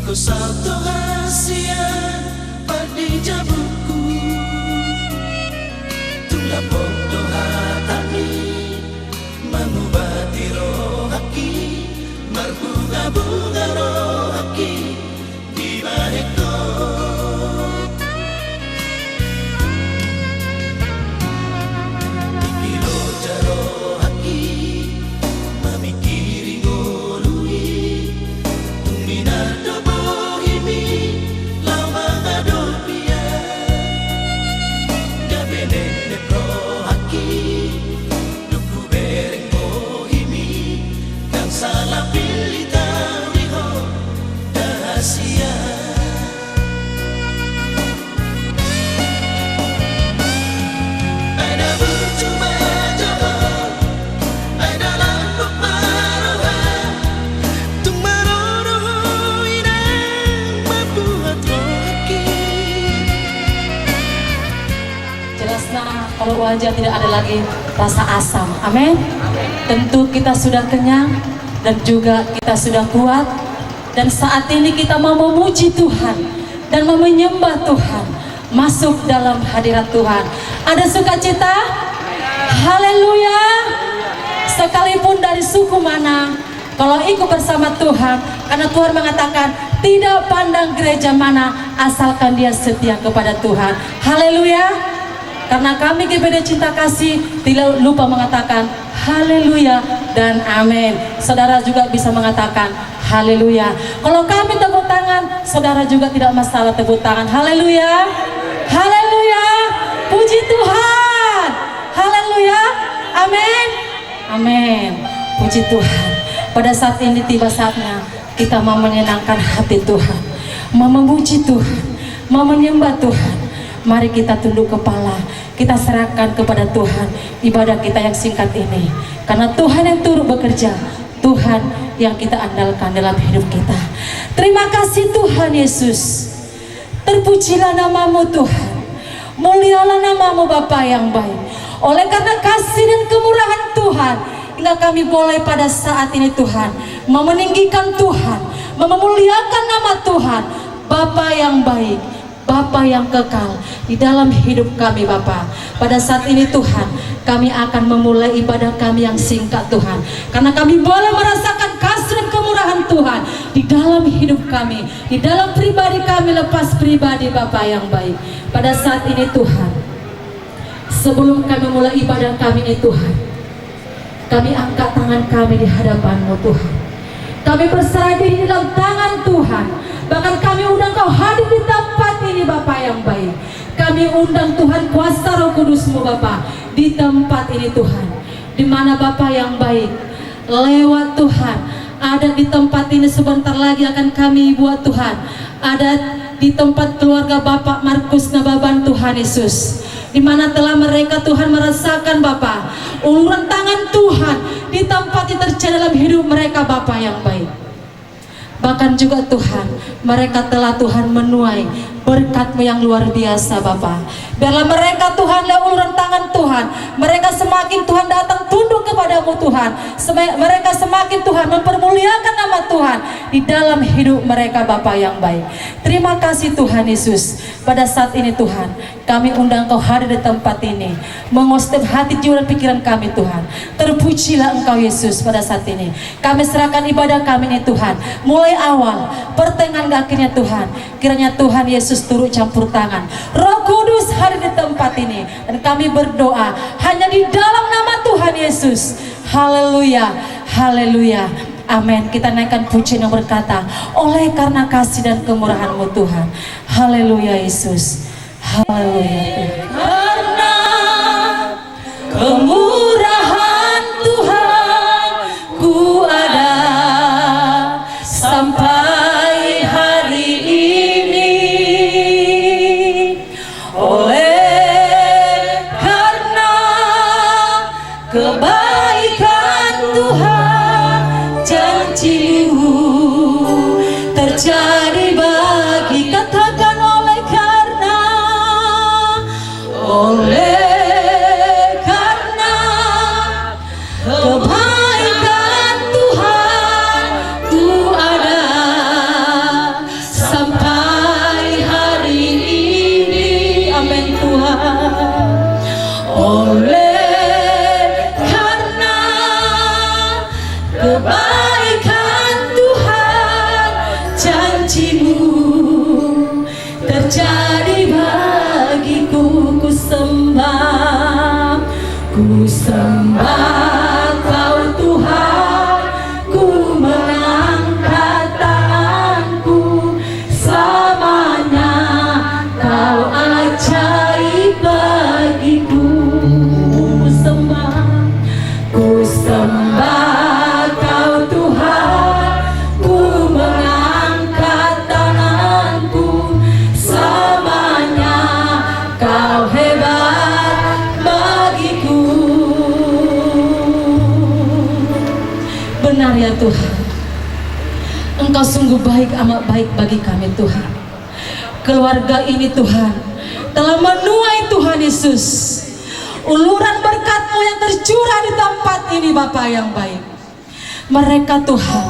Ku satu rahasia pada jabuku Tula bodo hatami mengobati rohaki Berbunga-bunga rohaki di baheko Ikilo jarohaki memikiri ngolui Tuminado bohimi lama adopia Gabenene rohaki Duku wajah tidak ada lagi rasa asam. Amin. Tentu kita sudah kenyang dan juga kita sudah kuat. Dan saat ini kita mau memuji Tuhan dan mau menyembah Tuhan, masuk dalam hadirat Tuhan. Ada sukacita? Haleluya. Sekalipun dari suku mana, kalau ikut bersama Tuhan, karena Tuhan mengatakan tidak pandang gereja mana, asalkan dia setia kepada Tuhan. Haleluya. Karena kami GBD Cinta Kasih tidak lupa mengatakan haleluya dan amin. Saudara juga bisa mengatakan haleluya. Kalau kami tepuk tangan, saudara juga tidak masalah tepuk tangan. Haleluya. Haleluya. Puji Tuhan. Haleluya. Amin. Amin. Puji Tuhan. Pada saat ini tiba saatnya kita mau menyenangkan hati Tuhan, mau memuji Tuhan, mau menyembah Tuhan. Mari kita tunduk kepala, kita serahkan kepada Tuhan ibadah kita yang singkat ini. Karena Tuhan yang turut bekerja, Tuhan yang kita andalkan dalam hidup kita. Terima kasih Tuhan Yesus. Terpujilah namamu Tuhan. Mulialah namamu Bapa yang baik. Oleh karena kasih dan kemurahan Tuhan, hingga kami boleh pada saat ini Tuhan meninggikan Tuhan, memuliakan nama Tuhan, Bapa yang baik, Bapa yang kekal di dalam hidup kami Bapa. Pada saat ini Tuhan, kami akan memulai ibadah kami yang singkat Tuhan, karena kami boleh merasakan kasih dan kemurahan Tuhan di dalam hidup kami, di dalam pribadi kami lepas pribadi Bapa yang baik. Pada saat ini Tuhan, sebelum kami mulai ibadah kami ini Tuhan, kami angkat tangan kami di hadapan-Mu Tuhan. Kami berserah diri di dalam tangan Tuhan. Bahkan kami undang Kau hadir di tempat ini Bapa yang baik. Kami undang Tuhan kuasa Roh Kudus-Mu Bapa di tempat ini Tuhan. Di mana Bapa yang baik, lewat Tuhan, ada di tempat ini sebentar lagi akan kami buat Tuhan. Ada di tempat keluarga Bapak Markus Nababan Tuhan Yesus, di mana telah mereka Tuhan merasakan Bapa uluran tangan Tuhan di tempat yang terjadi dalam hidup mereka Bapa yang baik. Bahkan juga Tuhan, mereka telah Tuhan menuai berkat-Mu yang luar biasa Bapa. Biarlah mereka Tuhan lewat uluran tangan Tuhan, mereka semakin Tuhan datang tunduk kepada-Mu Tuhan. Mereka semakin Tuhan mempermuliakan nama Tuhan di dalam hidup mereka Bapa yang baik. Terima kasih Tuhan Yesus. Pada saat ini Tuhan, kami undang Kau hadir di tempat ini, mengusir hati, jiwa dan pikiran kami Tuhan. Terpujilah Engkau Yesus pada saat ini. Kami serahkan ibadah kami ini Tuhan, mulai awal, pertengahan, akhirnya Tuhan. Kiranya Tuhan Yesus turut campur tangan, Roh Kudus hadir di tempat ini, dan kami berdoa hanya di dalam nama Tuhan Yesus. Haleluya, haleluya, amin. Kita naikkan pujian yang berkata, oleh karena kasih dan kemurahan-Mu Tuhan. Haleluya Yesus, haleluya Tuhan. Karena kemurahan Tuhan ku ada sampai hari ini. Oleh karena kebaikan Tuhan, janji-Mu terjadi bagi, katakan oleh karena kebaikan Tuhan ku ada sampai hari ini. Amin Tuhan. Oleh karena kebaikan Tuhan, janji-Mu terjadi bagiku. Ku sembah Kau Tuhan, ku mengangkat tanganku, selamanya Kau ajaib bagiku. Ku sembah Kau Tuhan, ku mengangkat tanganku, selamanya Kau hebat bagiku. Benar ya Tuhan, Engkau sungguh baik, amat baik bagi kami Tuhan. Keluarga ini Tuhan telah menuai Tuhan Yesus uluran berkat-Mu yang tercurah di tempat ini Bapa yang baik. Mereka Tuhan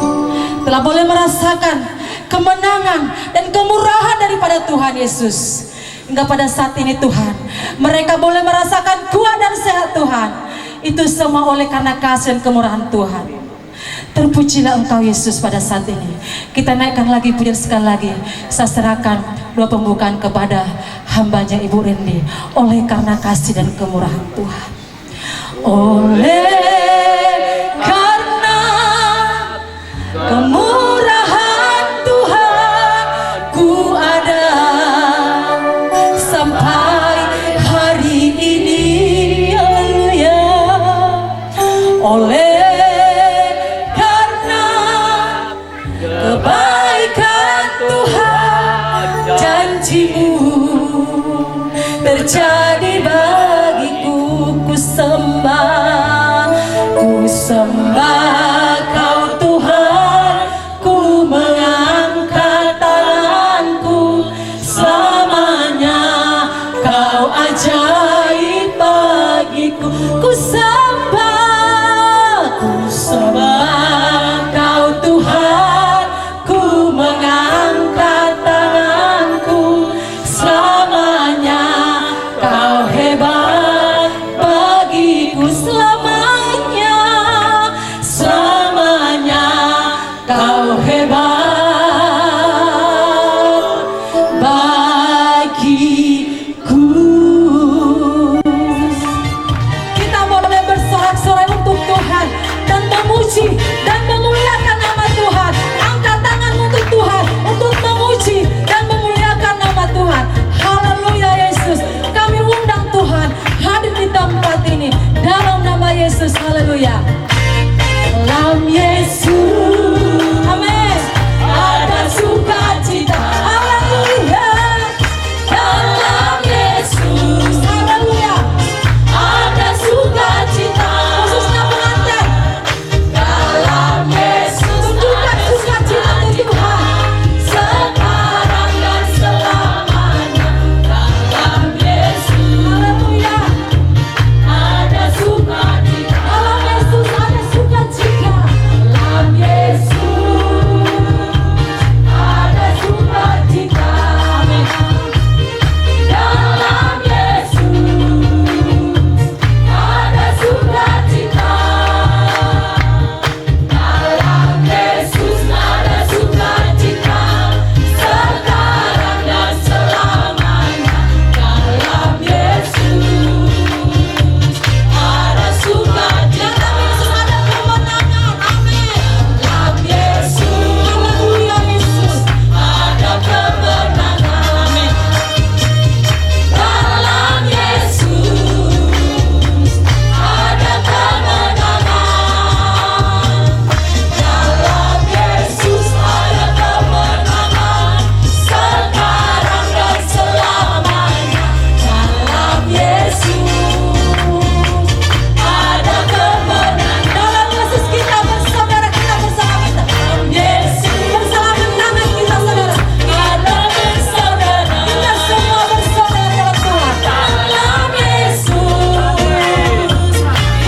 telah boleh merasakan kemenangan dan kemurahan daripada Tuhan Yesus. Hingga pada saat ini Tuhan, mereka boleh merasakan kuat dan sehat Tuhan. Itu semua oleh karena kasih dan kemurahan Tuhan. Terpujilah Engkau Yesus pada saat ini. Kita naikkan lagi pujian sekali lagi. Saya serahkan doa pembukaan kepada hambanya Ibu Rendi. Oleh karena kasih dan kemurahan Tuhan. Oleh karena kemurahan Tuhan, ku ada sampai hari ini. Haleluya. Oleh karena kebaikan Tuhan, janji-Mu terjadi bagiku. Ku sembah Kau Tuhan, ku mengangkat tanganku. Selamanya Kau ajaib bagiku. Ku sembah Kau Tuhan, ku mengangkat tanganku. Selamanya Kau hebat bagiku. Selamanya Kau hebat bagiku. Kita boleh bersorak-sorai untuk Tuhan dan memuji dan memuliakan nama Tuhan. Angkat tanganmu untuk Tuhan untuk memuji dan memuliakan nama Tuhan. Haleluya Yesus. Kami undang Tuhan hadir di tempat ini dalam nama Yesus. Haleluya. Dalam Yesus, amin, ada sukacita. Haleluya. Dalam Yesus, haleluya, ada sukacita. Khususnya pengantin. Dalam Yesus tunjukkan sukacita Tuhan sekarang dan selamanya. Dalam Yesus, haleluya, ada sukacita. Dalam Yesus ada sukacita. Dalam Yesus ada sukacita. Amin. Dalam Yesus ada sukacita. Dalam Yesus ada sukacita sekarang dan selamanya. Dalam Yesus ada sukacita. Dalam Yesus ada kemenangan. Amin. Dalam Yesus, haleluya Yesus, ada kemenangan. Amin. Dalam Yesus ada kemenangan. Dalam Yesus ada kemenangan sekarang dan selamanya. Dalam Yesus ada kemenangan. Dalam Yesus kita bersaudara, kita bersama kita. Dalam Yesus bersama tangan kita saudara. Ada bersaudara. Kita semua bersaudara dalam Tuhan. Dalam Yesus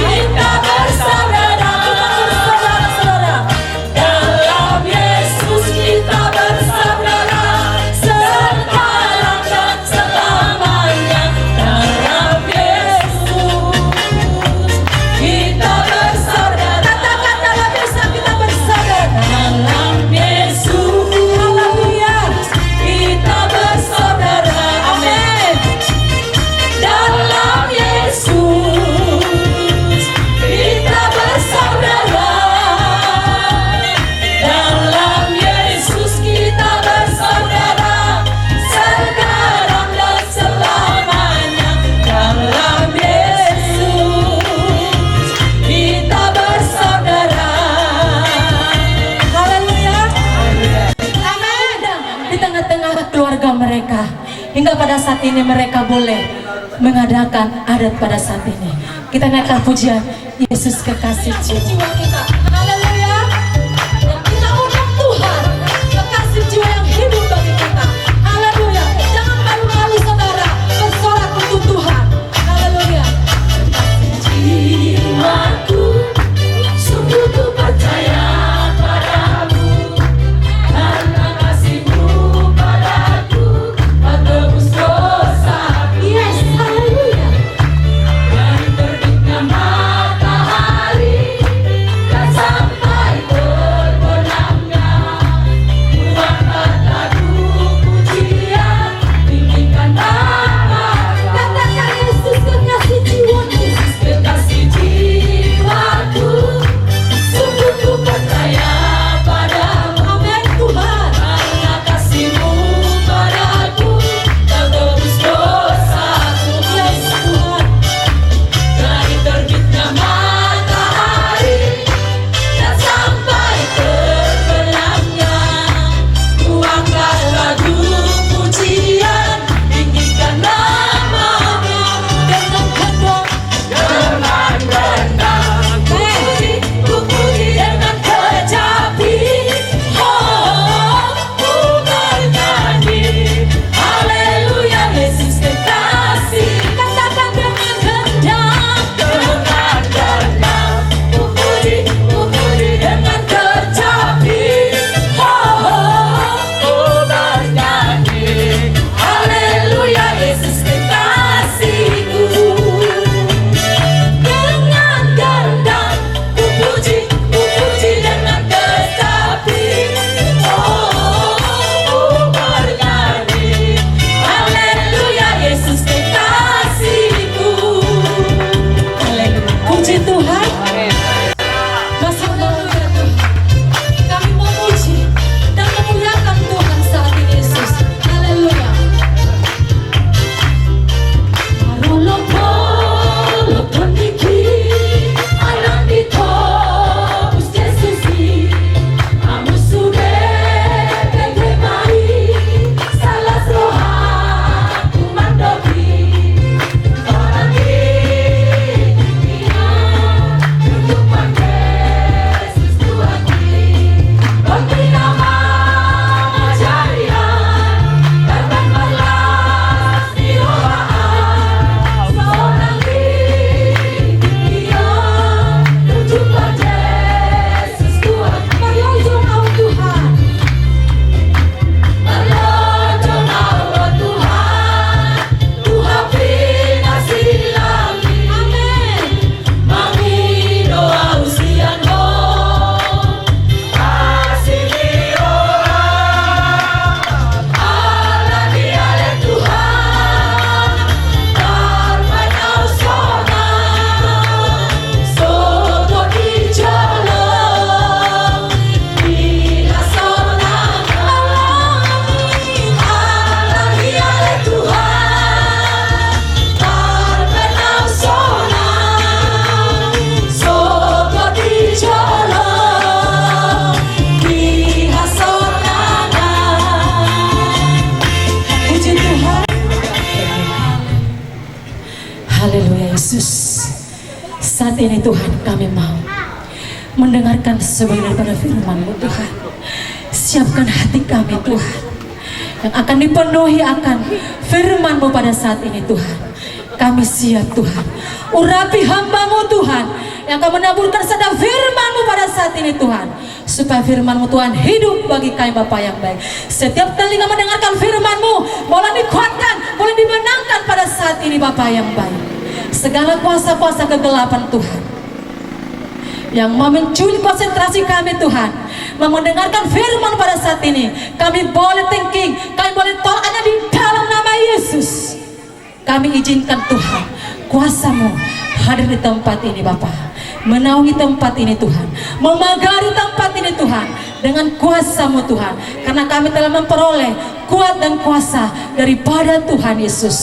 kita bersaudara. Saudara. Dalam Yesus kita bersaudara sekarang dan selamanya. Dalam Yesus kita bersaudara. Katakan dalam Yesus kita bersaudara. Dalam Yesus, haleluya, kita bersaudara. Amin. Dalam Yesus kita bersaudara. Dalam Yesus kita bersaudara sekarang dan selamanya. Dalam Yesus kita bersaudara. Haleluya. Amin. Di tengah-tengah keluarga mereka, hingga pada saat ini mereka boleh mengadakan adat pada saat ini. Kita naikkan pujian Yesus kekasih jiwa kita. Haleluya. Dan kita undang Tuhan kekasih jiwa yang hidup bagi kita. Haleluya. Jangan malu-malu saudara bersorak untuk Tuhan. Haleluya. ini Tuhan kami mau mendengarkan sebagian daripada firman-Mu Tuhan. Siapkan hati kami Tuhan yang akan dipenuhi akan firman-Mu pada saat ini Tuhan. Kami siap Tuhan. Urapi hamba-Mu Tuhan yang akan menaburkan sabda firman-Mu pada saat ini Tuhan. Supaya firman-Mu Tuhan hidup bagi kami Bapa yang baik. Setiap telinga mendengarkan firman-Mu boleh dikuatkan, boleh dimenangkan pada saat ini Bapa yang baik. Segala kuasa-kuasa kegelapan Tuhan yang mau menculik konsentrasi kami Tuhan, mau mendengarkan firman pada saat ini, kami boleh thinking, kami boleh tolaknya di dalam nama Yesus. Kami izinkan Tuhan kuasa-Mu hadir di tempat ini Bapa, menaungi tempat ini Tuhan, memagari tempat ini Tuhan dengan kuasa-Mu Tuhan, karena kami telah memperoleh kuat dan kuasa daripada Tuhan Yesus.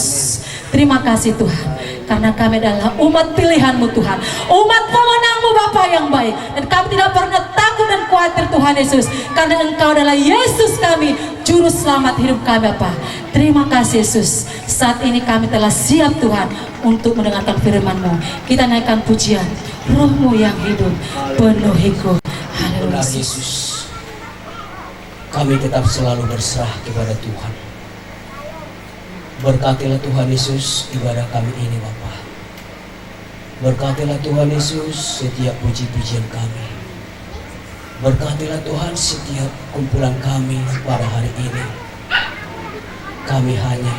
Terima kasih Tuhan, karena kami adalah umat pilihan-Mu Tuhan, umat pemenang-Mu Bapa yang baik, dan kami tidak pernah takut dan khawatir Tuhan Yesus, karena Engkau adalah Yesus kami, juru selamat hidup kami Bapa. Terima kasih Yesus. Saat ini kami telah siap Tuhan untuk mendengarkan firman-Mu. Kita naikkan pujian, Roh-Mu yang hidup penuhiku. Haleluya Yesus, kami tetap selalu berserah kepada Tuhan. Berkatilah Tuhan Yesus ibadah kami ini Bapa. Berkatilah Tuhan Yesus setiap puji-pujian kami. Berkatilah Tuhan setiap kumpulan kami pada hari ini. Kami hanya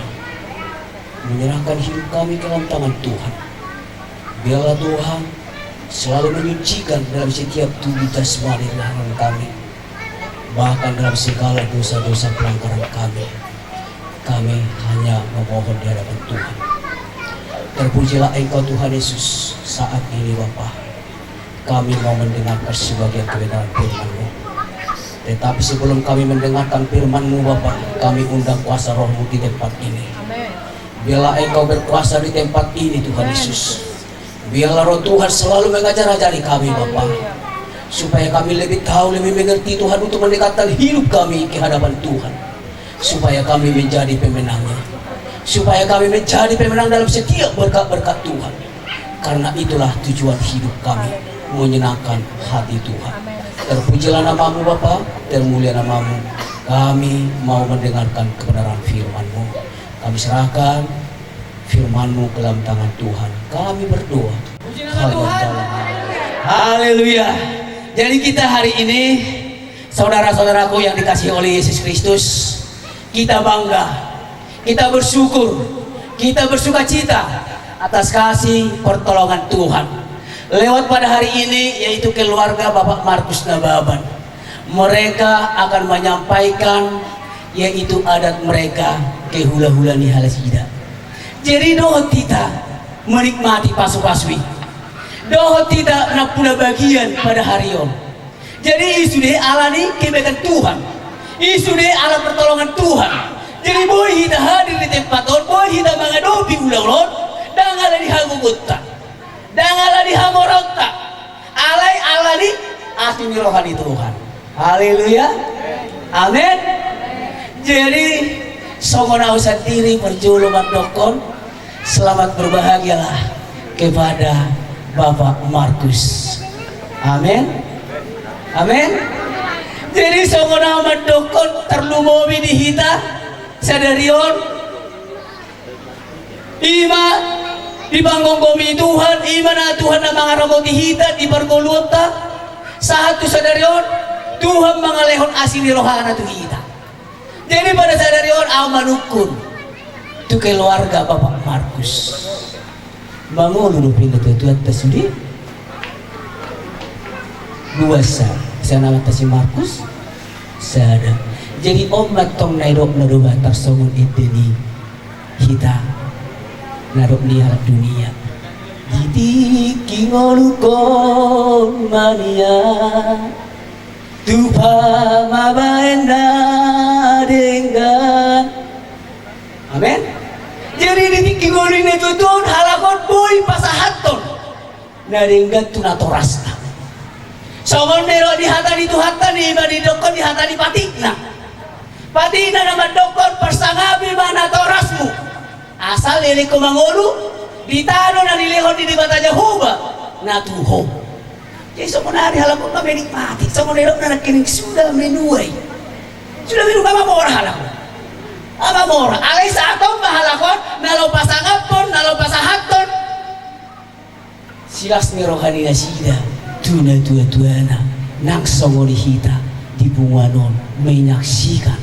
menyerahkan hidup kami ke dalam tangan Tuhan. Biarlah Tuhan selalu menyucikan dalam setiap tubuh jasmani rohani kami, bahkan dalam segala dosa-dosa pelanggaran kami. Kami hanya memohon di hadapan Tuhan. Terpujilah Engkau Tuhan Yesus saat ini Bapa. Kami mau mendengarkan sebagian kebenaran firman-Mu. Tetapi sebelum kami mendengarkan firman-Mu Bapa, kami undang kuasa Roh-Mu di tempat ini. Biarlah Engkau berkuasa di tempat ini Tuhan Yesus. Biarlah Roh Tuhan selalu mengajar-ajari kami Bapa, supaya kami lebih tahu, lebih mengerti Tuhan, untuk mendekatkan hidup kami ke hadapan Tuhan, supaya kami menjadi pemenangnya, supaya kami menjadi pemenang dalam setiap berkat-berkat Tuhan. Karena itulah tujuan hidup kami, menyenangkan hati Tuhan. Terpujilah nama-Mu Bapa, termulia nama-Mu. Kami mau mendengarkan kebenaran firman-Mu. Kami serahkan firman-Mu ke dalam tangan Tuhan. Kami berdoa. Haleluya. Jadi kita hari ini, saudara-saudaraku yang dikasihi oleh Yesus Kristus, kita bangga, kita bersyukur, kita bersuka cita atas kasih pertolongan Tuhan lewat pada hari ini, yaitu keluarga Bapak Markus Nababan. Mereka akan menyampaikan yaitu adat mereka ke hula-hula ni halasida. Jadi doa kita menikmati pasu-pasui, doa kita nak puna bagian pada hari ini. Jadi isu deh alani kebaikan Tuhan, isu deh ala pertolongan Tuhan. Jadi boleh kita hadir di tempat on, boleh kita mengadopi ulang-ulang, dan ala dihagugutta, dan ala dihamorota, alai alani asli rohani Tuhan. Haleluya, amin. Jadi songonau sendiri perjuluman dokon, selamat berbahagialah kepada Bapak Markus. Amin, amin. Jadi songonau mendokon terlumomi di hita sadarion ima di banggonggomi Tuhan, ima na Tuhan na mga ramo di hita di bargoluta saat tu sadarion Tuhan mengalehon asin di rohana tu hita. Jadi pada sadarion amanukun tu keluarga Bapak Markus mangulu pindah tu atas sendiri buasa sana mata si Markus sada. Jadi omat tong naidok nadoba tarsongon iteni hita nadok ni harap dunia. Jadi kingolukon mania tupa mabaenda dengan amin. Jadi di kingolin itu tuh halakon boy pasahaton naringgan tunatorasna. Songon nero di hata di tuhatan di iba di dokon di hata di patikna. Patina nama dokon persangabi mana torasmu. Asal lili kumangulu ditano na nilihon di bata Jehovah. natuho. Jadi sebenarnya halaku kami nikmati, sebenarnya nak kini sudah menuai, sudah minum apa murah halaku, apa murah. Alai saatong bahalakon, nalau pasangan pun, nalau pasahaton. Silas ni rohani nasida, tuna tua-tuana, nang songoli hita di bunganon menyaksikan.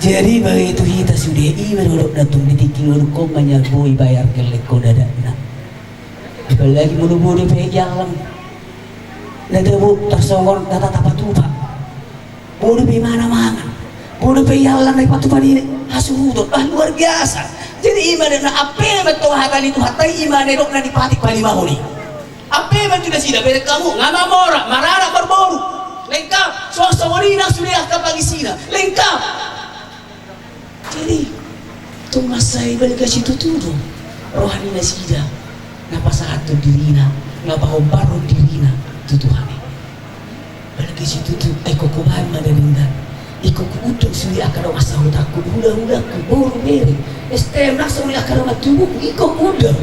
Jadi begitu kita sudah iman urut datung ditiking urut kau menyarbui bayar kelek kau dadana. Apalagi mulu-mulu pegang nada bu tersongor data tapat tupa bodoh pe mana-mana bodoh pe yalang dari patu padi hasudut luar biasa. Jadi iman na apa yang betul hatan itu hatai iman dok na dipatik pali mahuni apa yang sudah sida bere kamu ngama mora marana berboru lengkap suasana sudah kapagi sida lengkap. Jadi tumas saya balik ke situ tuh rohani nasida napa saat tu dirina napa baru dirina tu Tuhan balik ke situ tuh kok kuman madarinda iko kuudang suli akan masa hutaku hula-hula ku boru beri estem nak suli akan matubu iko udang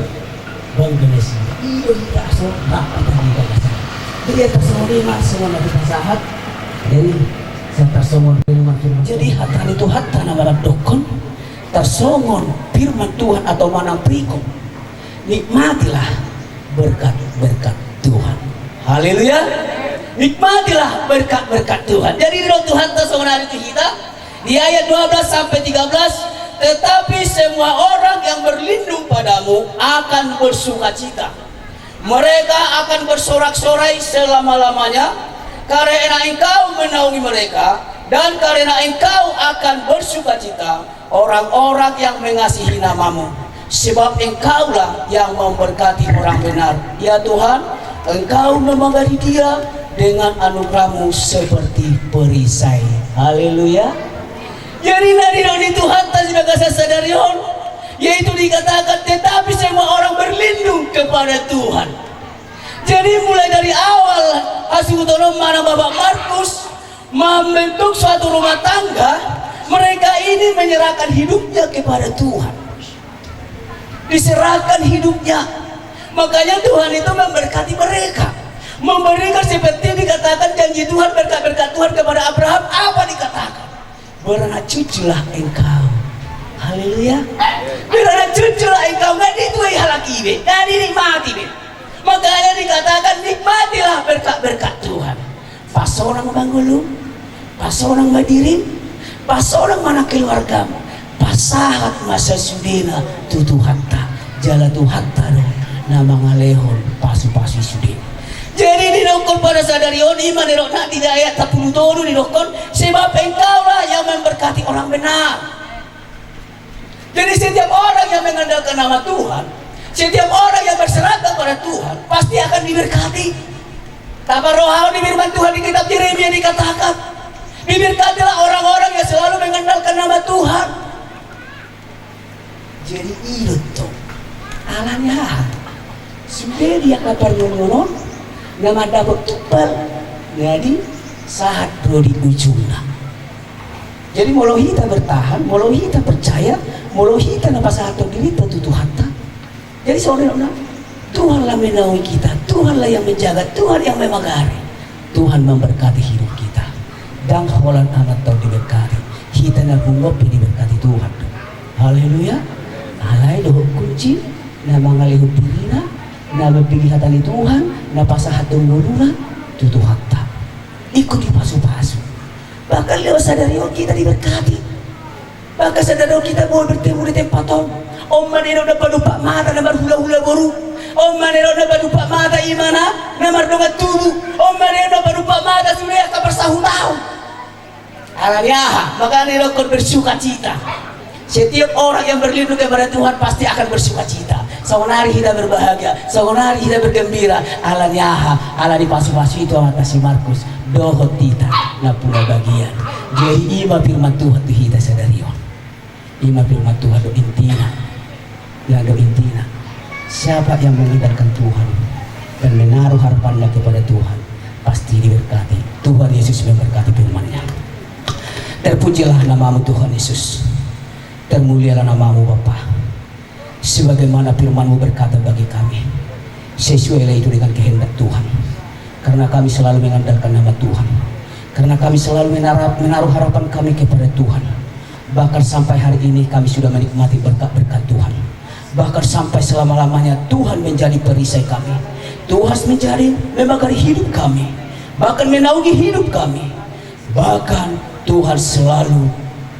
bangga nasida iyo kita asal tak tadi kata dia tersemua semua nabi sahat dari tersongon firman Tuhan. Jadi hatan itu hatan nama dokon tersongon firman Tuhan atau manang prikon. Nikmatilah berkat-berkat Tuhan. Haleluya. Nikmatilah berkat-berkat Tuhan. Jadi roh Tuhan tersongon hari itu kita di ayat 12 sampai 13, tetapi semua orang yang berlindung padamu akan bersukacita. Mereka akan bersorak-sorai selama-lamanya karena engkau menaungi mereka dan karena engkau akan bersukacita orang-orang yang mengasihi namamu. Sebab engkaulah yang memberkati orang benar. Ya Tuhan, engkau memagari dia dengan anugerahmu seperti perisai. Haleluya. Jadi dari Tuhan tadi bagasa sadarion, yaitu dikatakan tetapi semua orang berlindung kepada Tuhan. Jadi mulai dari awal Asutono mana Bapak Markus membentuk suatu rumah tangga, mereka ini menyerahkan hidupnya kepada Tuhan. Diserahkan hidupnya. Makanya Tuhan itu memberkati mereka. Memberikan seperti dikatakan janji Tuhan, berkat-berkat Tuhan kepada Abraham. Apa dikatakan? Beranak cuculah engkau. Haleluya. Beranak cuculah engkau. Nggak dituai halaki be. Nggak dinikmati be. Makanya dikatakan nikmatilah berkat-berkat Tuhan. Pas orang banggulung, pas orang badirin, pas orang mana keluargamu, pas saat masa sudena tu Tuhan tak, jala Tuhan tak dong, nama ngalehon pasu-pasu sudena. Jadi didokon pada sadarion iman dirok nak tidak ayat 10 toru didokon sebab engkaulah yang memberkati orang benar. Jadi setiap orang yang mengandalkan nama Tuhan, setiap orang yang berserah kepada Tuhan pasti akan diberkati. Tanpa rohani firman Tuhan di kitab Yeremia dikatakan, diberkatilah orang-orang yang selalu mengandalkan nama Tuhan. Jadi itu alanya sudah dia kapar nyonon nama dapat tupal jadi saat bro di ujungnya. Jadi molo kita bertahan, molo kita percaya, molo kita nama saat diri tentu Tuhan tak. Jadi saudara, Tuhanlah menaungi kita, Tuhanlah yang menjaga, Tuhan yang memagari. Tuhan memberkati hidup kita. Dan holan anak tahu diberkati. Kita nak ngopi diberkati Tuhan. Haleluya. Alai doh kunci, nama ngalihut dirina, nama pilih hatani Tuhan, nama pasahatun nuruna, itu Tuhan tak. Ikuti pasu-pasu. Bahkan lewat sadari kita diberkati. Bahkan sadari kita boleh bertemu di tempat Om manero dapat lupa mata namar hula-hula boru. Om manero dapat lupa mata imana namar dongat tubuh. Om manero dapat lupa mata sudah kabar sahun-tahun. Alamiah, maka nero kon bersukacita. Setiap orang yang berlindung kepada Tuhan pasti akan bersukacita. Saunari kita berbahagia, saunari kita bergembira. Alamiah, ala di pasu-pasu itu amat si Markus. Dohot kita na pula bagian. Jadi ima firman Tuhan tu kita sadarion. Ima firman Tuhan do intina. Yang do intina. Siapa yang mengandalkan Tuhan dan menaruh harapannya kepada Tuhan pasti diberkati. Tuhan Yesus memberkati firman-Nya. Terpujilah namamu Tuhan Yesus. Termulialah namamu Bapa. Sebagaimana firman-Mu berkata bagi kami, sesuai itu dengan kehendak Tuhan. Karena kami selalu mengandalkan nama Tuhan. Karena kami selalu menaruh harapan kami kepada Tuhan. Bahkan sampai hari ini kami sudah menikmati berkat-berkat Tuhan. Bahkan sampai selama-lamanya Tuhan menjadi perisai kami. Tuhan menjadi membakari hidup kami. Bahkan menaungi hidup kami. Bahkan Tuhan selalu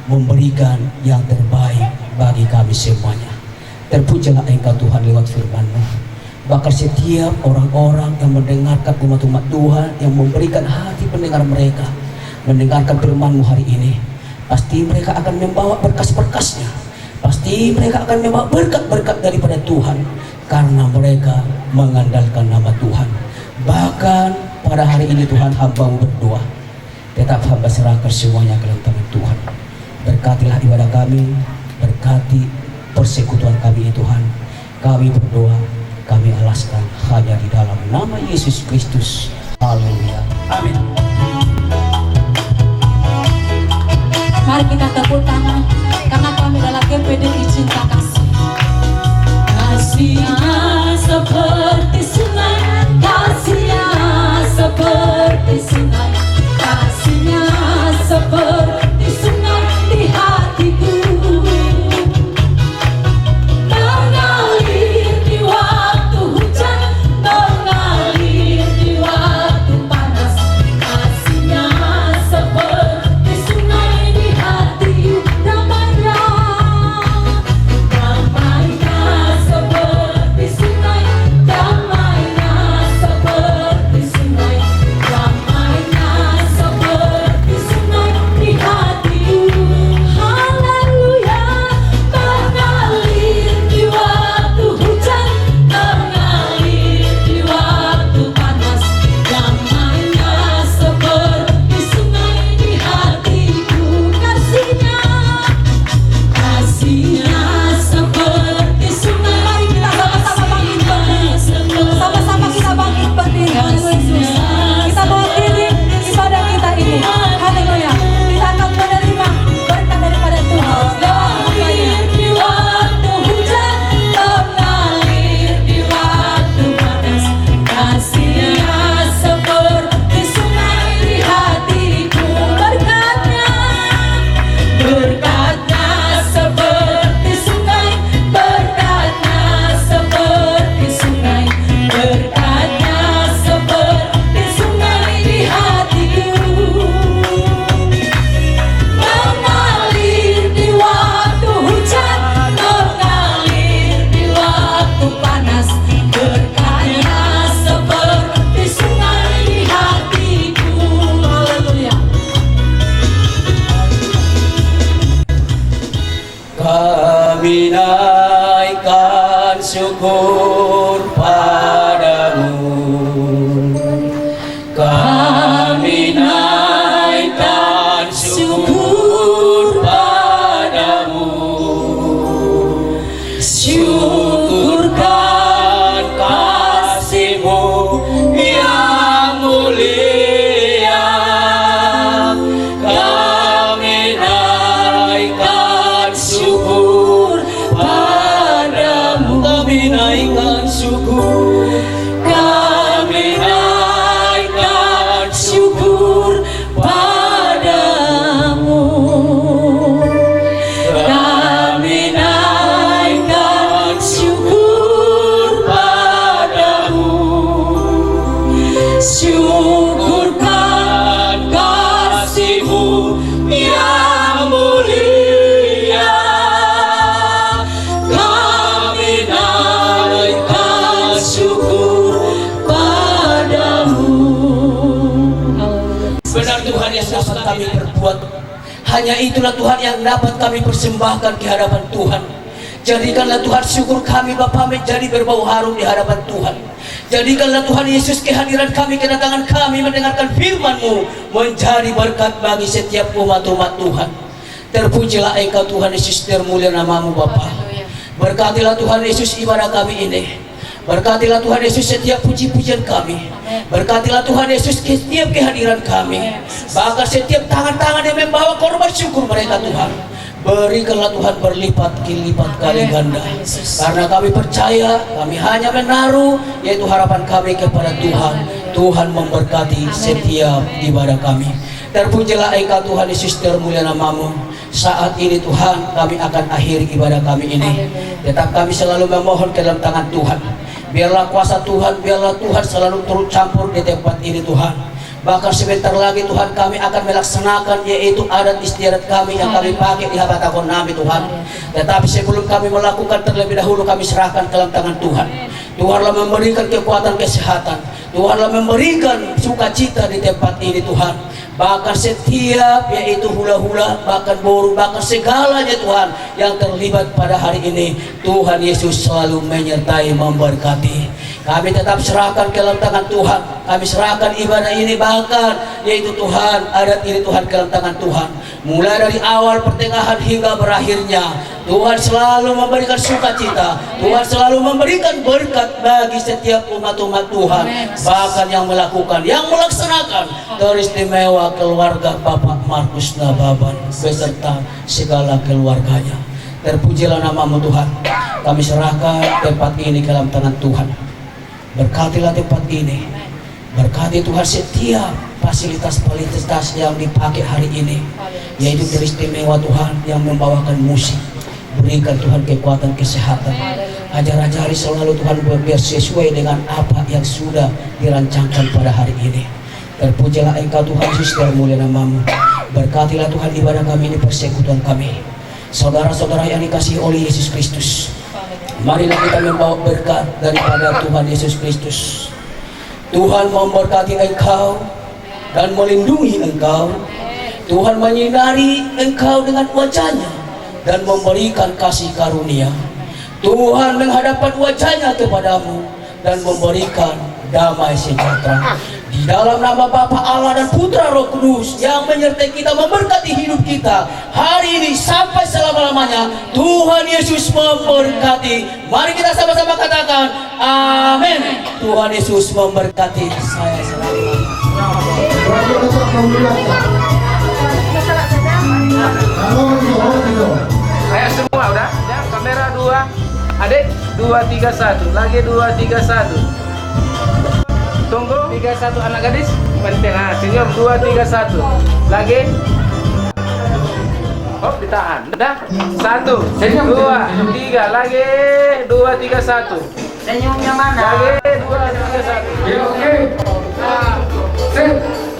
memberikan yang terbaik bagi kami semuanya. Terpujilah Engkau Tuhan lewat firman-Mu. Bahkan setiap orang-orang yang mendengarkan umat-umat Tuhan, yang memberikan hati pendengar mereka mendengarkan firman-Mu hari ini, pasti mereka akan membawa berkas-berkasnya. Pasti mereka akan membawa berkat-berkat daripada Tuhan, karena mereka mengandalkan nama Tuhan. Bahkan pada hari ini Tuhan, hamba-Mu berdoa, tetap hamba serahkan semuanya ke dalam tangan Tuhan. Berkatilah ibadah kami, berkati persekutuan kami Tuhan. Kami berdoa, kami alaskan hanya di dalam nama Yesus Kristus. Haleluya. Amin. Mari kita tepuk tangan, karena kami adalah GPDI Cinta Kasih. Kasih-Nya seperti sungai, kasih-Nya seperti sungai, kasih-Nya seperti sungai di hatiku. Mengalir di waktu hujan, mengalir di waktu panas, kasih-Nya seperti sungai di hati. Damainya, damainya seperti sungai, damainya seperti sungai, damainya seperti sungai di hatiku. Haleluya. Mengalir di waktu hujan, mengalir di waktu panas, damainya seperti sungai di hatiku. Kasih-Nya, kasih-Nya seperti sungai. Mari kita sama-sama bangkit berdiri. Sama-sama kita bangkit berdiri. Haleluya. Kita mengakhiri ibadah kita ini. Haleluya. Kita akan menerima berkat daripada Tuhan. Mengalir di waktu hujan, mengalir di waktu panas, kasih-Nya seperti sungai di hatiku. Berkatnya, berkatnya seperti sungai, berkatnya seperti sungai, berkatnya seperti sungai di hatiku. Mengalir di waktu hujan, mengalir di waktu panas, berkatnya seperti sungai di hatiku. Haleluya. Kami naikkan syukur padamu. Kami naikkan syukur padamu. Syukurkan kasih-Mu yang mulia. Kami naikkan syukur padamu. Kami naikkan syukur. Kami naikkan syukur padamu. Kami naikkan syukur padamu. Syukurkan kasih-Mu yang mulia. Kami naikkan syukur padamu. Benar Tuhan yang dapat kami perbuat, hanya itulah Tuhan yang dapat kami persembahkan ke hadapan Tuhan. Jadikanlah Tuhan syukur kami Bapa menjadi berbau harum di hadapan Tuhan. Jadikanlah Tuhan Yesus kehadiran kami, kedatangan kami mendengarkan firman-Mu menjadi berkat bagi setiap umat-umat Tuhan. Terpujilah Engkau Tuhan Yesus, termulia nama-Mu Bapa. Berkatilah Tuhan Yesus ibadah kami ini. Berkatilah Tuhan Yesus setiap puji-pujian kami. Berkatilah Tuhan Yesus setiap kehadiran kami. Bahkan setiap tangan-tangan yang membawa korban syukur mereka Tuhan. Berikanlah Tuhan berlipat kali ganda. Karena kami percaya, kami hanya menaruh yaitu harapan kami kepada Tuhan. Tuhan memberkati setiap ibadah kami. Terpujilah Engkau Tuhan Yesus, termulia namamu. Saat ini Tuhan, kami akan akhiri ibadah kami ini. Tetap kami selalu memohon ke dalam tangan Tuhan. Biarlah kuasa Tuhan, biarlah Tuhan selalu turut campur di tempat ini Tuhan. Bahkan sebentar lagi Tuhan kami akan melaksanakan yaitu adat istiadat kami yang kami pakai di habatakon kami Tuhan. Tetapi sebelum kami melakukan terlebih dahulu kami serahkan ke dalam tangan Tuhan. Tuhanlah memberikan kekuatan kesehatan. Tuhanlah memberikan sukacita di tempat ini Tuhan. Bahkan setiap yaitu hula-hula, bahkan boru, bahkan segalanya Tuhan yang terlibat pada hari ini, Tuhan Yesus selalu menyertai, memberkati. Kami tetap serahkan ke dalam tangan Tuhan. Kami serahkan ibadah ini bahkan yaitu Tuhan, adat ini Tuhan ke dalam tangan Tuhan. Mulai dari awal, pertengahan hingga berakhirnya, Tuhan selalu memberikan sukacita. Tuhan selalu memberikan berkat bagi setiap umat-umat Tuhan. Bahkan yang melakukan, yang melaksanakan, teristimewa keluarga Bapak Markus Nababan beserta segala keluarganya. Terpujilah namamu Tuhan. Kami serahkan tempat ini ke dalam tangan Tuhan. Berkatilah tempat ini. Berkati Tuhan setiap fasilitas yang dipakai hari ini, yaitu teristimewa Tuhan yang membawakan musik. Berikan Tuhan kekuatan kesehatan. Ajar-ajari selalu Tuhan biar sesuai dengan apa yang sudah dirancangkan pada hari ini. Terpujilah Engkau Tuhan Yesus, termulia namamu. Berkatilah Tuhan ibadah kami ini, persekutuan kami. Saudara-saudara yang dikasihi oleh Yesus Kristus, marilah kita membawa berkat daripada Tuhan Yesus Kristus. Tuhan memberkati engkau dan melindungi engkau. Tuhan menyinari engkau dengan wajahnya dan memberikan kasih karunia. Tuhan menghadapkan wajahnya kepadamu dan memberikan damai sejahtera. Di dalam nama Bapa, Allah dan Putra Roh Kudus yang menyertai kita, memberkati hidup kita hari ini sampai selama-lamanya. Tuhan Yesus memberkati. Mari kita sama-sama katakan amin. Tuhan Yesus memberkati saya selalu. Ayo semua udah ya, kamera 2 adik 231 lagi 231. Tunggu 31 anak gadis penting, senyum 231 lagi. Oh ditahan udah 1 2 3 lagi 231 Senyumnya mana? lagi 231.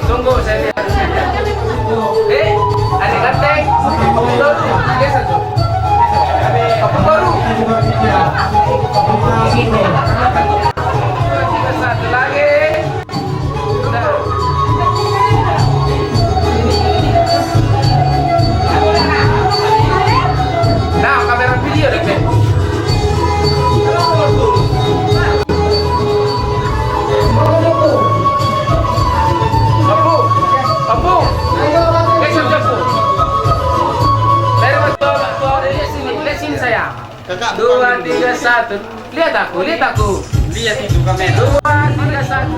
Tunggu saya lihat. Adik ganteng lagi 1 apa baru 231 lagi. Nah, kamera video deh, Ben. Abu. Dari sini, lihat sini sayang. 2 3 1. Lihat aku. Lihat itu kamera. 2 3 1.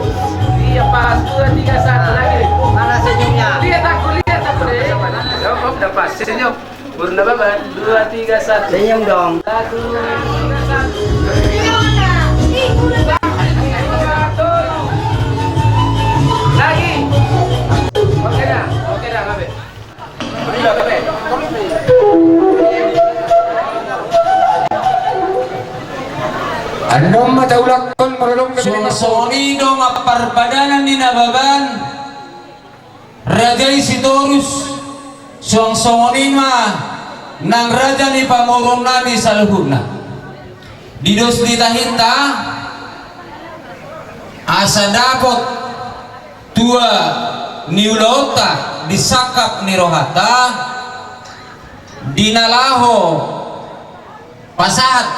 Iya pas 2 3 1 lagi. Mana senyumnya? Lihat aku deh. Jawab udah pas. Senyum. Purna baban 2 3 1. Senyum dong. 1 2 3 1. Lagi. Oke dah, Babe. Udah, Babe. Andong mataulakon marulong Suasoni dong perbadanan di Nababan Raja Isitorus Suang-songonin mah nang raja ni pamorong nami sa luhuna didos di tahinta asa dapot tua niulota disakap ni rohata dinalaho pasahat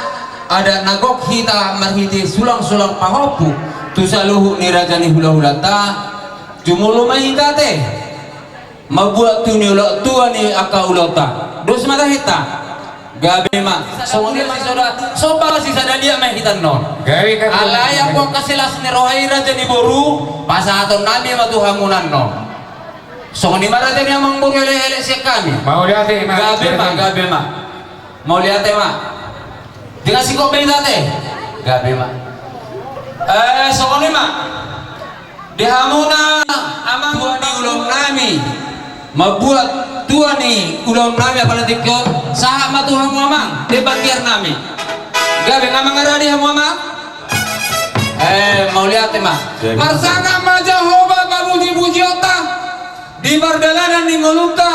ada nagok hita marhiti sulang-sulang pahopu tu saluhu ni raja ni hula-hulata jumulu mahita teh mabuat tu ni ulo tua ni aka ulota dos mata hita gabe ma songi ma soda soba si sada dia mahitan non gawe ka alaya ko kasilas ni rohai raja ni boru pasahaton nabi ma tu hamunan non So ni marate ni amang burele siya kami. Mau lihat eh, Mak. Gabe ma. Mau lihat ma. Dengan si kopi tate. Gabe ma. So ni ma. Dihamuna amang tua di ulang nami. Mabuat tua ni ulang nami apalagi kau sahab matu hamu amang debakiar nami. Gabe ngamang aradi hamu amang. Mau lihat ma. Marsaka majahoba babuji-buji otak. Di bardalanan di ngolukta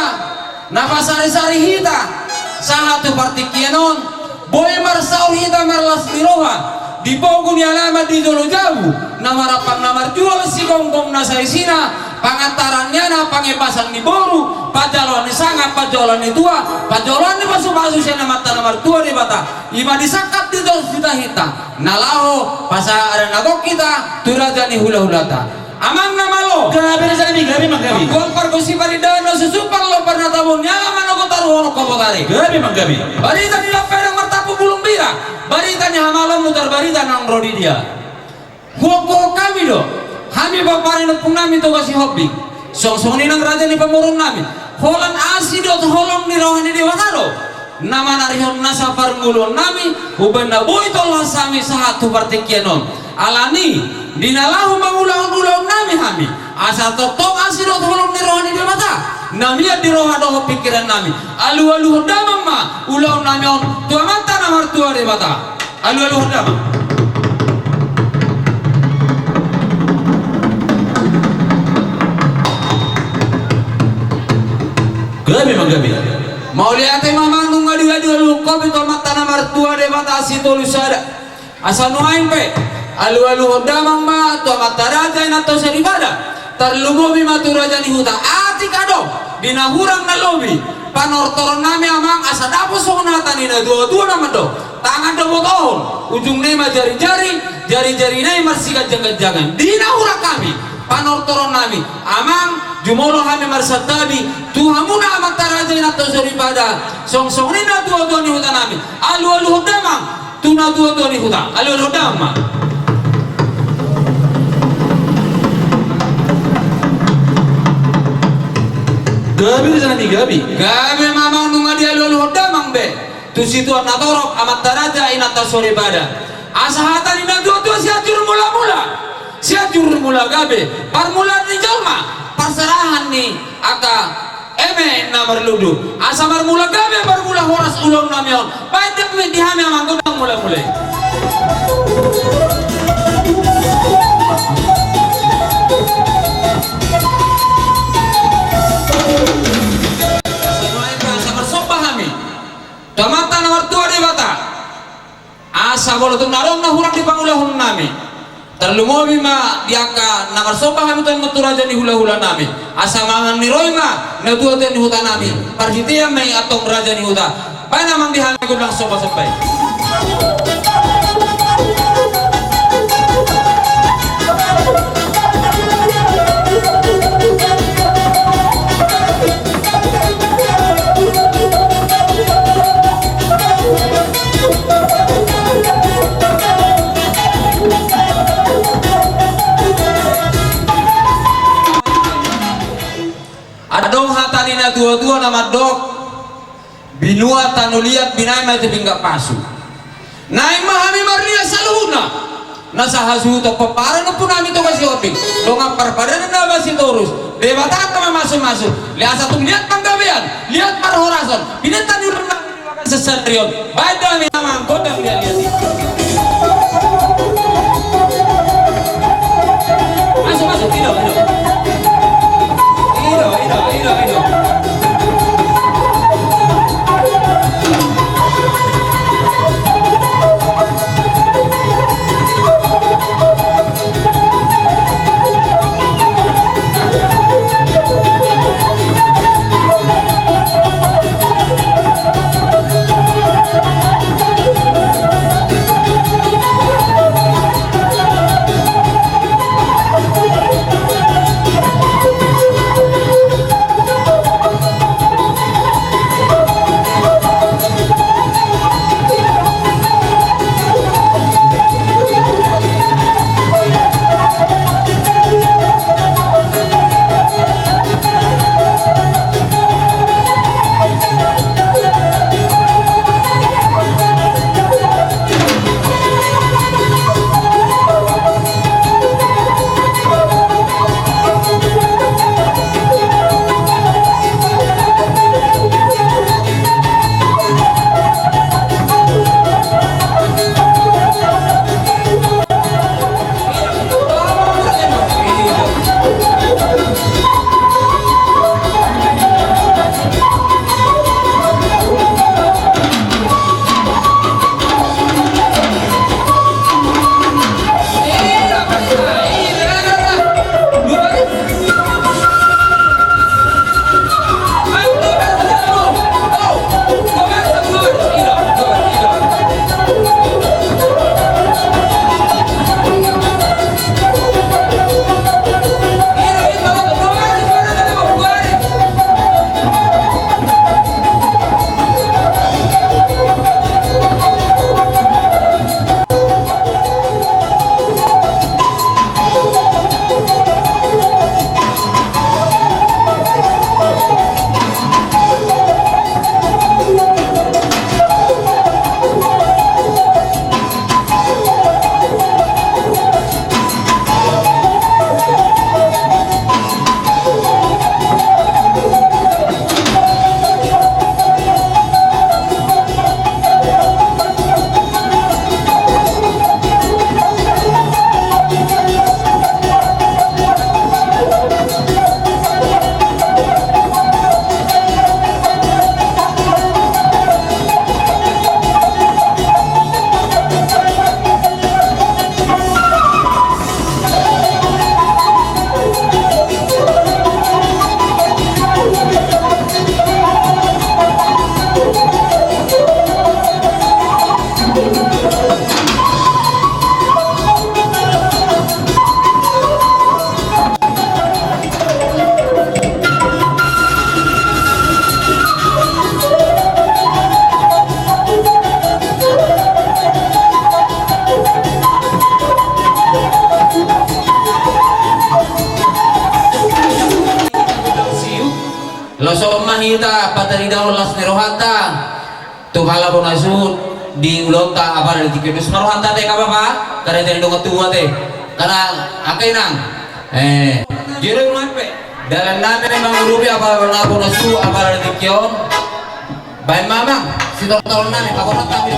napasari-sari hita satu partikianon boy marsaur hita marlas diroha di pogun alamat di jolo jauh namarapang namar jual si gonggong nasaisina pangantarannya na pangepasan di boru pajalan di sanga pajalan di tua pajalan di basu-basu siya namata namar tua di bata ima disakat di dos kita hita nalaho pasa ada nagok kita turajani hula-hulata amang namalo gabi manggabi gol pargosi paridano susupang lo pernah tabun nyala manogo taruhono kobotari gabi manggabi barita di lapedang martapu bulung bira barita ni hamalo mutar barita nang rodi dia huok kami do kami baparin punami to kasih hobi song ni nang raja ni pemurung nami holan asido holong ni rohani di wataro nama narihon nasa parngulon nami ubenda boy tolong sami sahatu partikianon alani dinalahu mangulang-ulang nami hami asal totok asidot holong ni rohani di mata nami di roha doho pikiran nami alu-alu damang ma ulang nami on tua mata namar tua di mata alu-alu damang gabi mau lihat mamang nung adu-adu kopi tua mata namar tua di mata asitolu sada asal nuain pe alu-alu damang ma tua mata raja inato seribada terlumobi matu raja ni huta ati kado dinahurang na lobi panortoron nami amang asa dapos sonata ni na dua-dua nama do tangan do botohon ujung nema jari-jari nai marsikat jangan-jangan dinahura kami panortoron nami amang jumolo kami marsatabi tuhamuna amang taraja inato seribada song-song ni na dua-dua ni huta nami alu-alu damang tuna dua-dua ni huta alu-alu damang gabi mamang nunga dia lulu damang be tu situ natorok amat taraja inata sore pada asahatan ina dua siajur mula gabe parmula ni jalma perserahan ni aka eme namar ludu asamar mula gabe parmula horas ulong namion baik me dihami amang godang mula-mulai Damata nomor 2 di bata asa bolo tung narong na hurang di pangulahun nami terlumobi ma diaka namar sopa kami tuan maturaja di hula-hula nami asa mangan ni roy ma na dua tuan di huta nami parhitia may atong raja ni huta pa namang dihami gudang sopa sampai adong hatanina dua-dua nama dok binua tanuliat binai ma itu bingga pasu naik mahami marlia saluna nasa hasu to paparan pun nami to kasih opik donga parpadan na basi torus debatan kama masuk lihat satu lihat panggabean lihat parhorason binatan di renang sesatrion badan memang kodang dia lihat masuk tidak lo so mahita patari daw las nerohata tu hala ko nasud di ulota apa di tikinus marohata te kababa kada te ndo ketua te kana akay nang jere ngape dalan namin ang mga rubi apa na ko nasu apa di tikyon bay mamang sitol namin ako na tabi.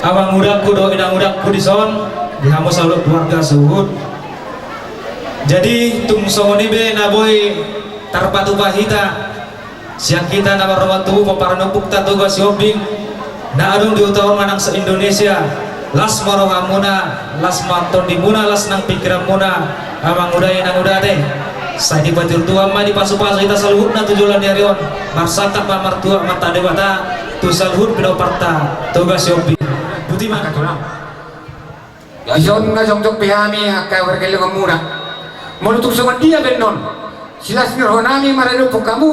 Abang udakku do inang udakku di son dihamu salut keluarga suhud. Jadi tung songoni be naboy tarpatu pahita siang kita nama rumah tubuh paparanupuk tatu gasiobing na adung diutawang manang se Indonesia las marohamuna las manton dimuna las nang pikiran muna abang udah inang udah teh saya di batur tua mah di pasu-pasu kita saluhut na tujulan diarion marsata pamartua mata debata tu saluhut pinoparta tugas yobi buti mah katulang Ison nga song pihami akay warga lang muna. Malutok sa dia benon. Silas niro nami maranupon kamu.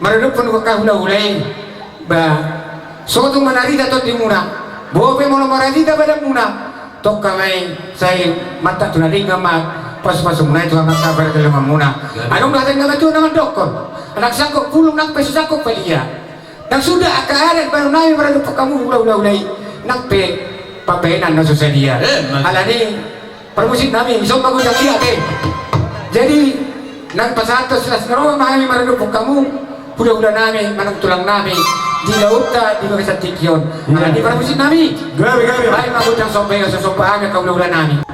Maranupon ko kahula-hulay. Ba so itong manarita to di muna. Bope mo na maranita ba na muna. Tok kamay say mata tunaling nga pas-pasong na ito ang kabar ka lang muna. Anong natin nga ito naman doktor? Anak sangkok pulong ng peso sangkok paliya. Nang sudah akaaran baru nami maranupon kamu hula-hulay. Nagpe papenan na susediya. Alani permusik nami isang bago yang lihat jadi nang pasantos silas naro mahami maranupong kamu udah nami manang tulang nami di laut ta di bagian tikyon alani permusik nami gabi ay magutang sompay sa sompaan ka udah nami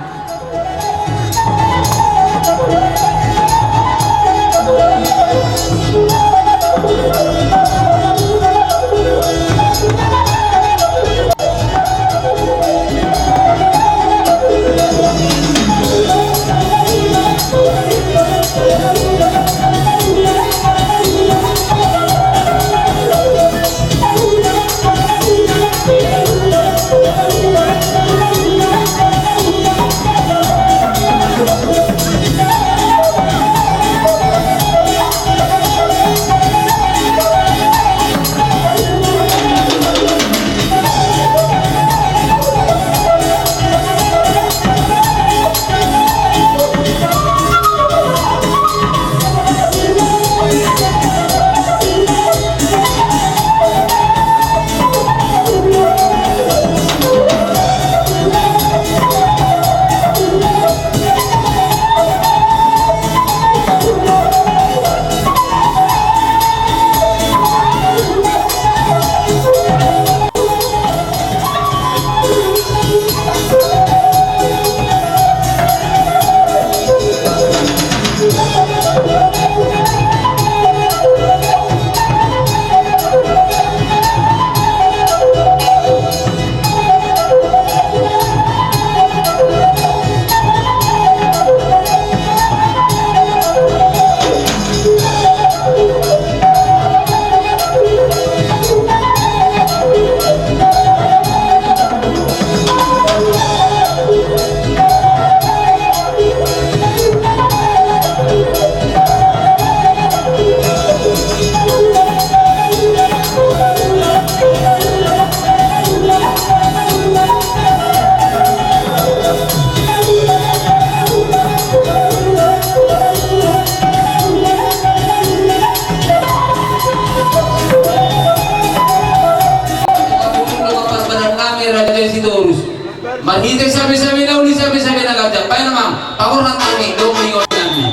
power hantangi do mengon kami.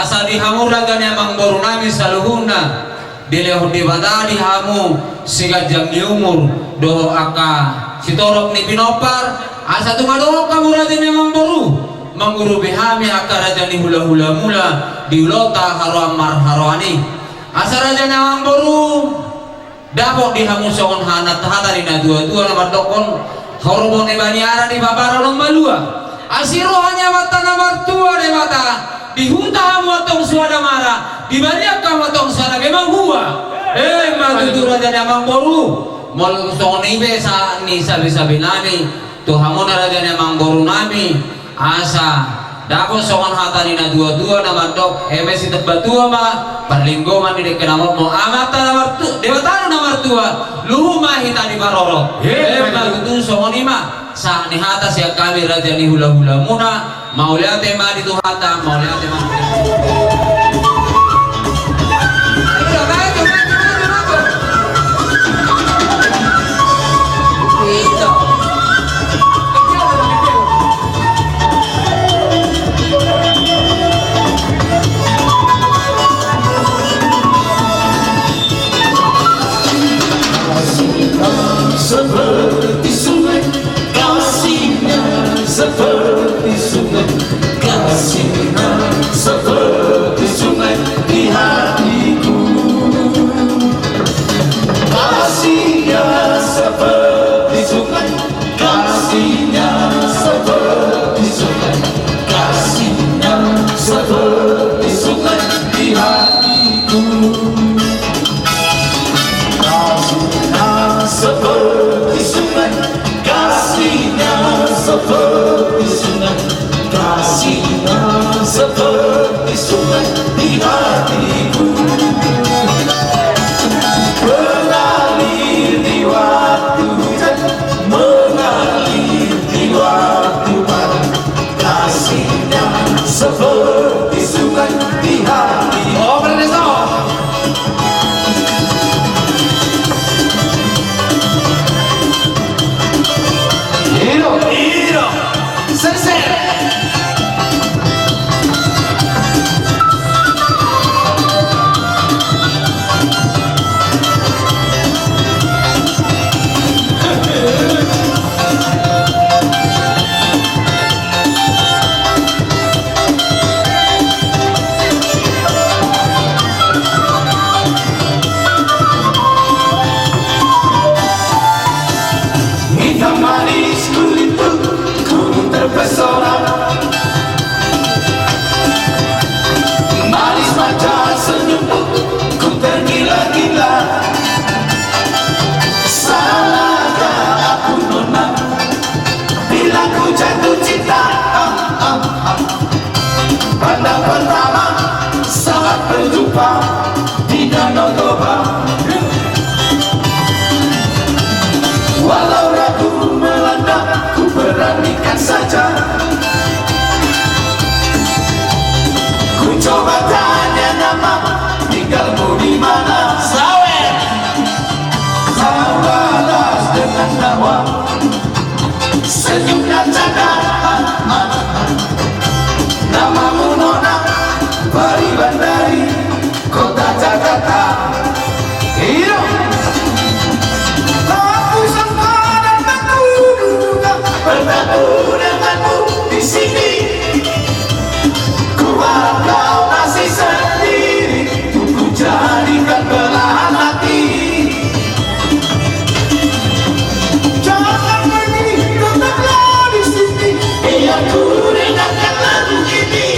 asa dihamuragan yang baru nami saluhuna dilehut di bata dihamu sigajang umur doho aka sitorok ni pinopar asa tumadoho kamu raja yang baru mengguru bihami aka raja ni hula-hula mula diulota haru amar haruani asa raja yang baru dapok dihamu songon hanat hatarina dua-dua nama dokon hormon ebaniara di babara lombalua asiru hanya mata nomor tua de mata dihuta motong suara marah dibalik motong suara memang gua matutu raja namang boru mol soni besa ni sabi-sabi nami tuh hamona raja namang boru nami asa dako songon hatani na dua-dua nama dok MS itu batua ma perlinggo man di kenamot mo amata nomor tu dewata nomor tua luhu mahita di baroro matutu songon ima sa ni hata siya kami raja ni hula-hula muna maulia tema di tuhata maulia tema seperti sungai, kasihnya seperti sungai, kasihnya seperti sungai di hatiku, kasihnya seperti kau balas dengan tawa, senyum dan canda. Namamu Nona Pari Bandari Kota Jakarta. Hidup. Aku sangka dan aku duga bertemu denganmu di sini. Ku harap kau masih sendiri, ku jadikan belahan hati. Jangan pergi, tetaplah di sini. Biar ku dengarkan lagu ini.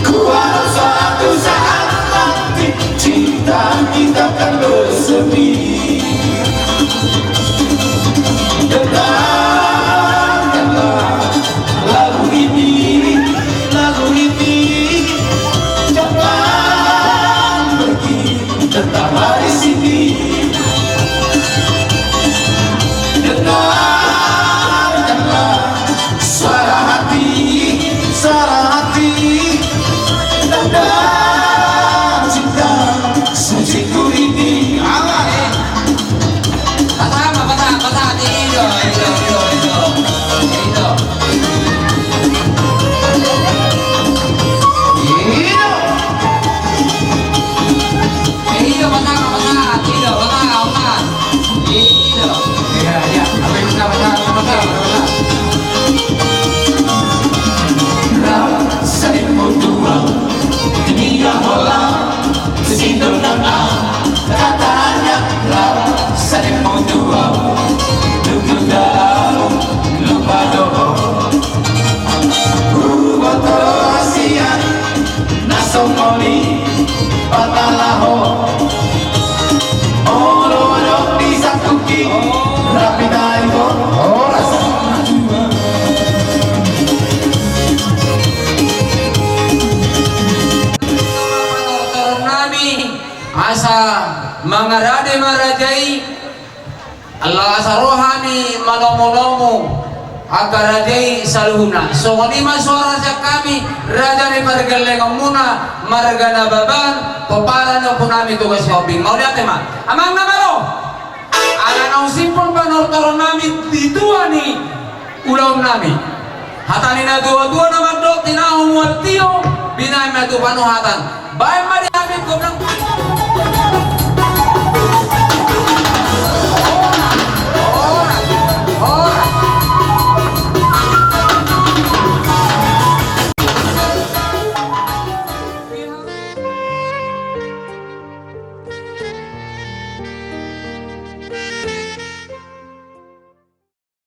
Ku harap suatu saat nanti cinta kita akan bersemi. Dengarkanlah lagu ini, lagu ini. Jangan pergi, tetaplah di sini. Dengarkanlah suara hati, suara hati. Tanda cinta suciku ini. Patah, itu. Itu, patah. Itu. Ya, apa yang patah. Saya mau tua, dunia bola, sindung dan katanya saya mau tua, duduk dalam lupa doa. Buat asian, nasomoni, patalaho, olo di sakuki, rapi daiko, rasa tua. Asa mangarade marajai Allah asa rohani malomo-lomo akarajai saluhuna so lima suara sa kami raja ni pargalengang muna margana baban papalan po namin tugas shopping mau lihat ma amang namaro ala nang simpon panortoron namin dituan ni ulam namin hatani na dua-dua naman do tinahong waltiyo binay na panuhatan bayan mari amin ko ng